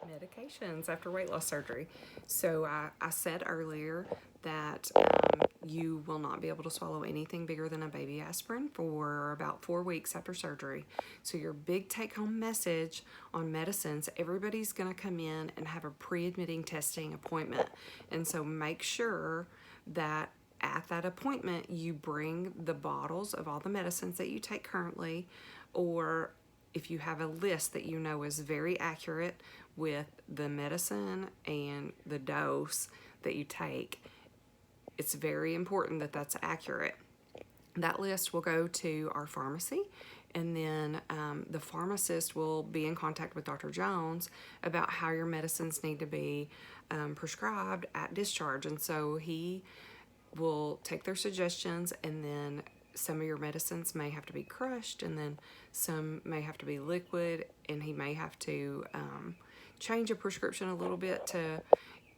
medications after weight loss surgery. So I said earlier that you will not be able to swallow anything bigger than a baby aspirin for about 4 weeks after surgery. So your big take-home message on medicines, everybody's going to come in and have a pre-admitting testing appointment. And so make sure that at that appointment you bring the bottles of all the medicines that you take currently, or if you have a list that you know is very accurate with the medicine and the dose that you take, it's very important that that's accurate. That list will go to our pharmacy, and then the pharmacist will be in contact with Dr. Jones about how your medicines need to be prescribed at discharge. And so he will take their suggestions, and then some of your medicines may have to be crushed, and then some may have to be liquid, and he may have to change a prescription a little bit to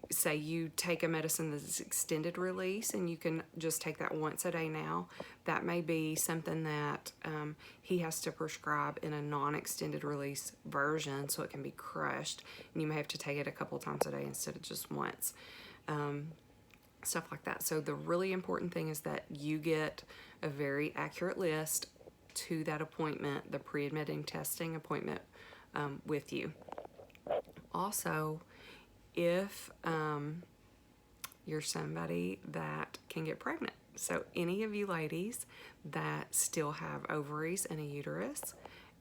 say you take a medicine that's extended release and you can just take that once a day now. That may be something that he has to prescribe in a non-extended release version so it can be crushed, and you may have to take it a couple times a day instead of just once. Stuff like that. So the really important thing is that you get a very accurate list to that appointment, the pre-admitting testing appointment with you. Also, if you're somebody that can get pregnant, so any of you ladies that still have ovaries and a uterus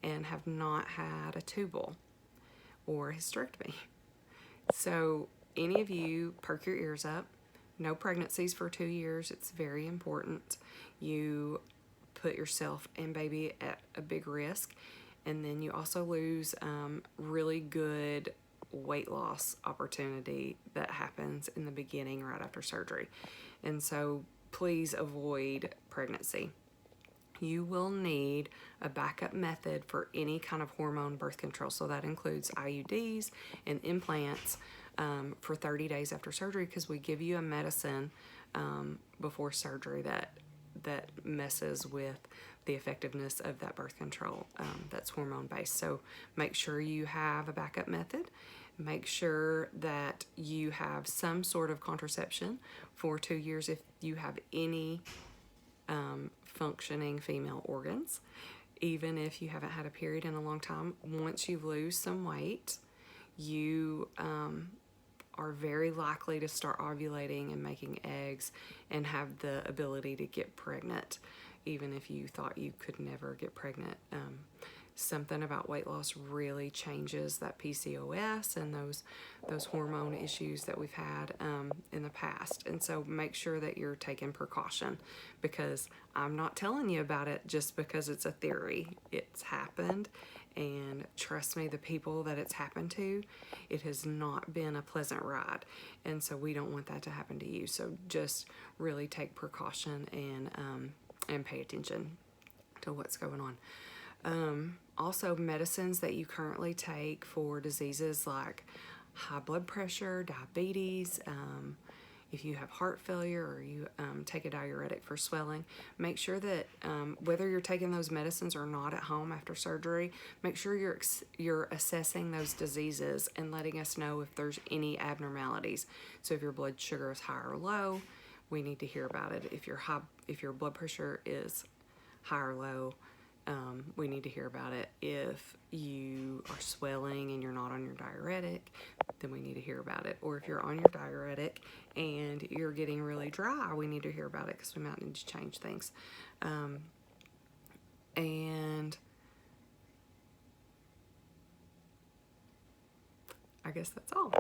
and have not had a tubal or hysterectomy, so any of you, perk your ears up. No pregnancies for 2 years. It's very important. You put yourself and baby at a big risk, and then you also lose really good weight loss opportunity that happens in the beginning right after surgery. And so please avoid pregnancy. You will need a backup method for any kind of hormone birth control. So that includes IUDs and implants for 30 days after surgery, because we give you a medicine before surgery that messes with the effectiveness of that birth control that's hormone based. So make sure you have a backup method. Make sure that you have some sort of contraception for 2 years if you have any functioning female organs. Even if you haven't had a period in a long time, once you lose some weight, you are very likely to start ovulating and making eggs and have the ability to get pregnant, even if you thought you could never get pregnant. Something about weight loss really changes that PCOS and those hormone issues that we've had in the past. And so make sure that you're taking precaution, because I'm not telling you about it just because it's a theory. It's happened, and trust me, the people that it's happened to, it has not been a pleasant ride. And so we don't want that to happen to you. So just really take precaution and pay attention to what's going on. Also, medicines that you currently take for diseases like high blood pressure, diabetes, if you have heart failure, or you take a diuretic for swelling, make sure that whether you're taking those medicines or not at home after surgery, make sure you're assessing those diseases and letting us know if there's any abnormalities. So if your blood sugar is high or low, we need to hear about it. If your blood pressure is high or low, we need to hear about it. If you are swelling and you're not on your diuretic, then we need to hear about it. Or if you're on your diuretic and you're getting really dry, we need to hear about it, because we might need to change things. And I guess that's all.